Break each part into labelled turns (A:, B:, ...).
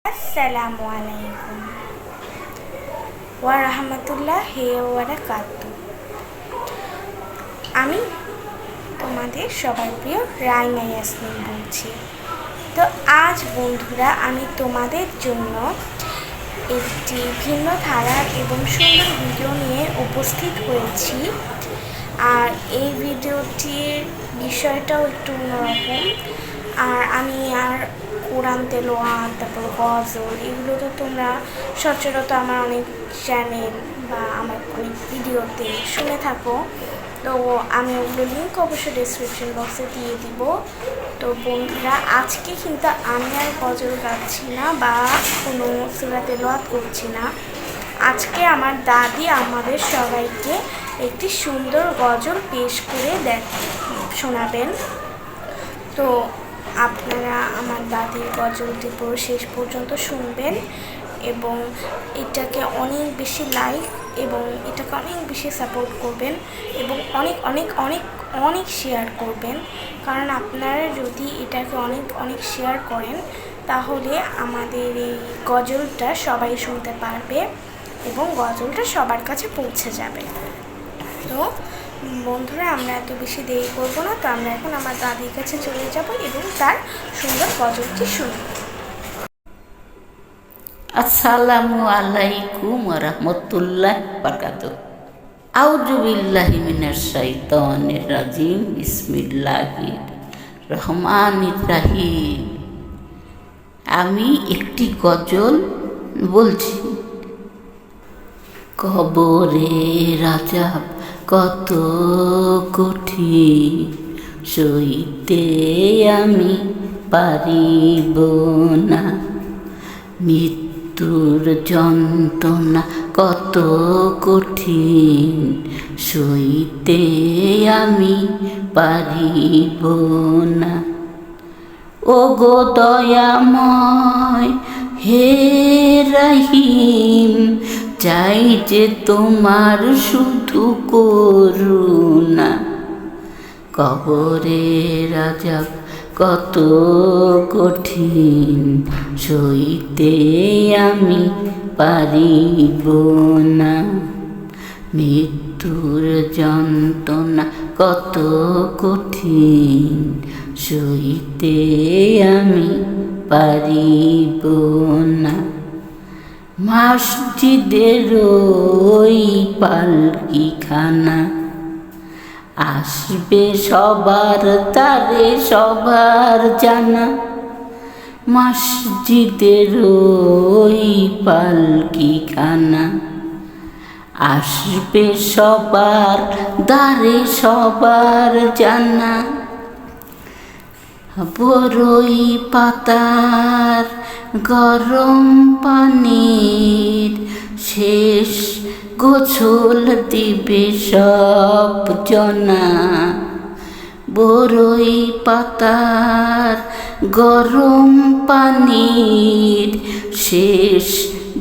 A: আসসালামু আলাইকুম ওয়া রাহমাতুল্লাহি ওয়া বারাকাতুহু। আমি তোমাদের সবার প্রিয় রাইমা ইয়াসমিন বলছি। তো আজ বন্ধুরা আমি তোমাদের জন্য একটি ভিন্ন ধারার এবং সুন্দর ভিডিও নিয়ে উপস্থিত হয়েছি। আর এই ভিডিওটির বিষয়টাও একটু অন্যরকম। আর আমি কোরআন তেলাওয়াত, তারপর গজল, এগুলো তো তোমরা সচরাচর আমার অনেক চ্যানেল বা আমার অনেক ভিডিওতে শুনে থাকো। তো আমি ওগুলো লিঙ্ক অবশ্যই ডেসক্রিপশন বক্সে দিয়ে দিব। তো বন্ধুরা আজকে কিন্তু আমি আর গজল গাচ্ছি না বা কোনো সূরা তেলাওয়াত করছি না। আজকে আমার দাদি আমাদের সবাইকে একটি সুন্দর গজল পেশ করে শোনাবেন। তো আপনারা আমার দাদির গজলটি পুরো শেষ পর্যন্ত শুনবেন এবং এটাকে অনেক বেশি লাইক এবং এটাকে অনেক বেশি সাপোর্ট করবেন এবং অনেক অনেক অনেক অনেক শেয়ার করবেন। কারণ আপনারা যদি এটাকে অনেক অনেক শেয়ার করেন তাহলে আমাদের এই গজলটা সবাই শুনতে পারবে এবং গজলটা সবার কাছে পৌঁছে যাবে। তো বন্ধুরা আমরা এত বেশি দেরি করবো না, তো আমরা এখন আমার দাদির কাছে চলে যাব এবং তার সুন্দর গজলটি শুনব।
B: আসসালামু আলাইকুম ওয়া রাহমাতুল্লাহি ওয়া বারাকাতুহু। আউযু বিল্লাহি মিনাশ শাইতানির রাজিম। বিসমিল্লাহির রহমানির রহিম। আমি একটি গজল বলছি। কবরের আযাব কত কঠিন, সইতে আমি পারিব না। মৃত্যুর যন্ত্রণা কত কঠিন, সইতে আমি পারিব না। ওগো দয়াময় হে রহিম, চাই যে তোমার শুধু করুণা। কবরের আযাব কত কঠিন, সইতে আমি পারিব না। মৃত্যুর যন্ত্রণা কত কঠিন, সইতে আমি পারিব না। মসজিদের ওই পালকিখানা আসবে সবার তারে সবার জানা। মসজিদের ওই পালকিখানা আসবে সবার দ্বারে সবার জানা। বরই পাতার গরম পানির শেষ গোসল দিবে সব জনা। বরই পাতার গরম পানির শেষ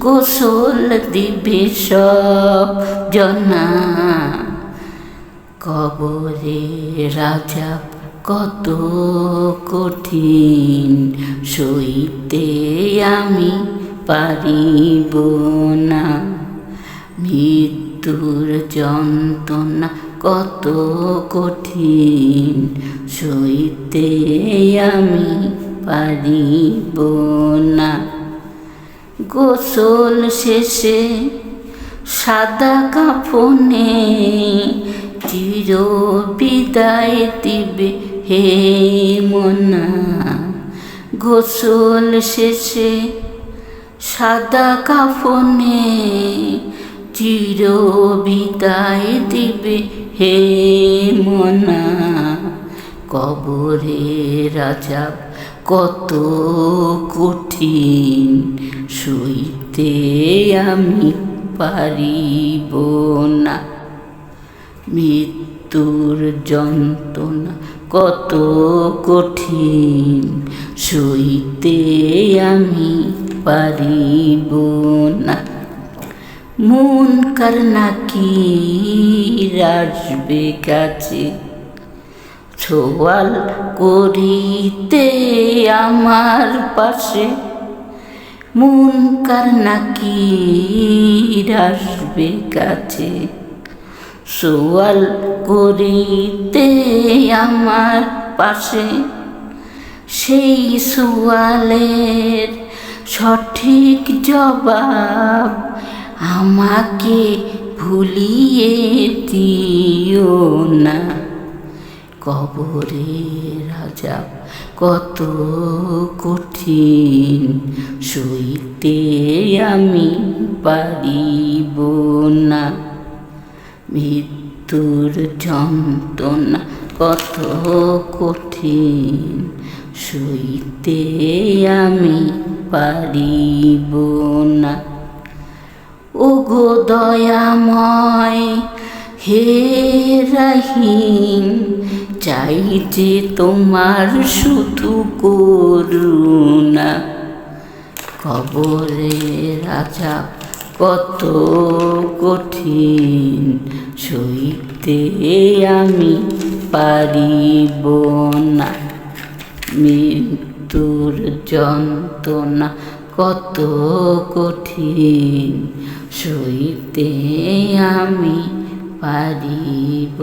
B: গোসল দিবে সব জনা। কবরের আযাব কত কঠিন, সইতে আমি পারিব না। মৃত্যুর যন্ত্রণা কত কঠিন, সইতে আমি পারিব না। গোসল শেষে সাদা কাফনে চির বিদায় দিবে হে মনা। গোসল শেষে সাদা কাফনে চির বিদায় দিবে হে মনা। কবরের আযাব কত কঠিন, সইতে আমি পারিব না। মৃত্যুর যন্ত্রণা কত কঠিন, সইতে আমি পারিব না। মুনকার নাকির আসবে কাছে, ছোয়াল করিতে আমার পাশে মুনকার নাকির আসবে কাছে, সোয়াল করিতে আমার পাশে। সেই সোয়ালের সঠিক জবাব আমাকে ভুলিয়ে দিও না। কবরের আযাব কত কঠিন, সইতে আমি পারিব না। মৃত্যুর যন্ত্রণা কত কঠিন, সইতে আমি পারিব না। ওগো দয়াময় হে রহিম, চাই যে তোমার শুধু করুণা। কবরের আযাব কত কঠিন, সইতে আমি পারিব না। মৃত্যুর যন্ত্রণা কত কঠিন, সইতে আমি পারিব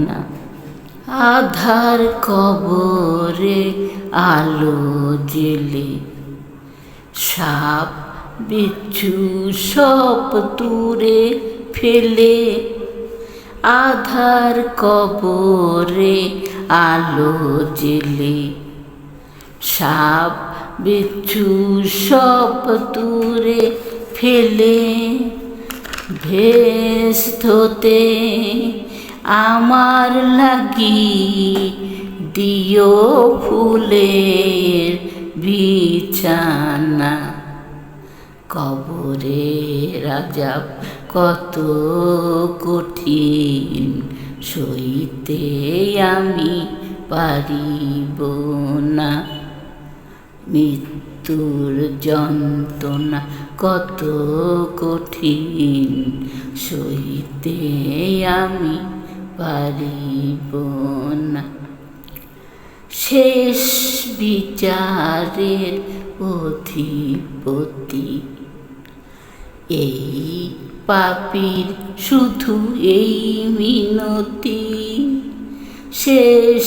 B: না। আধার কবরে আলো জেলে, সাপ বিচ্ছু সব দূরে ফেলে। আধার কবরে আলো জেলে, সাপ বিচ্ছু সব দূরে ফেলে। ভেস্ত হতে আমার লাগি দিও ফুলের বিছানা। কবরের আযাব কত কঠিন, সইতে আমি পারিব না। মৃত্যুর যন্ত্রণা কত কঠিন, সইতে আমি পারিব না। শেষ বিচারের অধিপতি এই পাপীর শুধু এই মিনতি। শেষ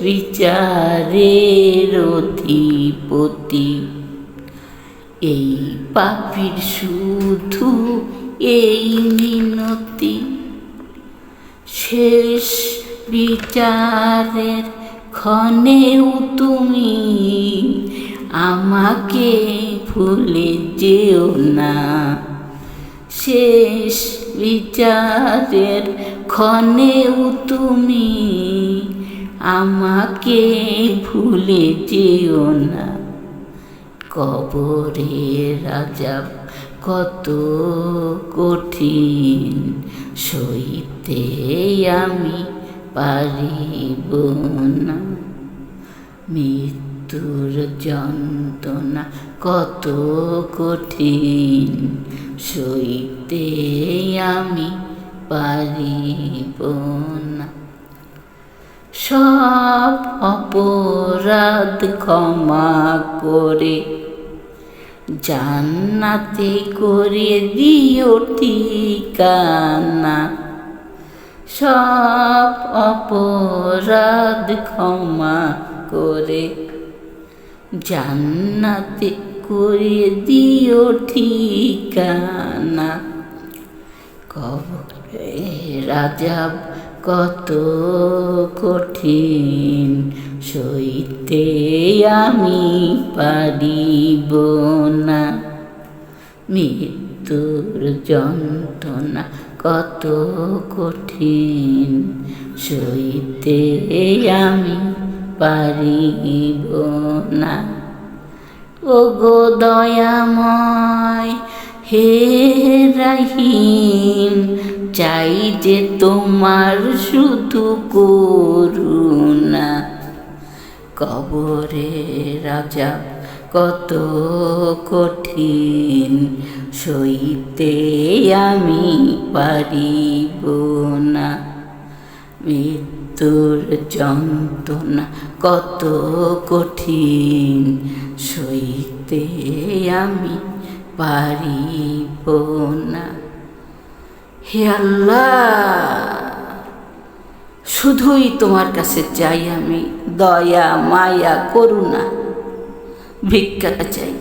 B: বিচারের অধিপতি এই পাপীর শুধু এই মিনতি। শেষ বিচারের ক্ষণেও তুমি আমাকে ভুলে যেও না। শেষ বিচারের ক্ষণেও তুমি আমাকে ভুলে যেও না। কবরের আযাব কত কঠিন, সইতে আমি পারিব না। মৃত্যুর যন্ত্রণা কত কঠিন, সইতে আমি পারিব না। সব অপরাধ ক্ষমা করে জান্নাতে করে দিও ঠিকানা। সব অপরাধ ক্ষমা করে জান্নাতে করে দিও ঠিকানা। কবরের আযাব কত কঠিন, সইতে আমি পারিব না। মৃত্যুর যন্ত্রণা কত কঠিন, সইতে আমি পারিব না। ওগো দয়াময় হে রহিম, চাই যে তোমার শুধু করুণা। কবরের আযাব কত কঠিন, সইতে আমি পারিব না। মৃত্যুর যন্ত্রণা কত কঠিন, সইতে সইতে আমি পারিব না। হে আল্লাহ, শুধুই তোমার কাছে চাই আমি, দয়া মায়া করুণা ভিক্ষা চাই।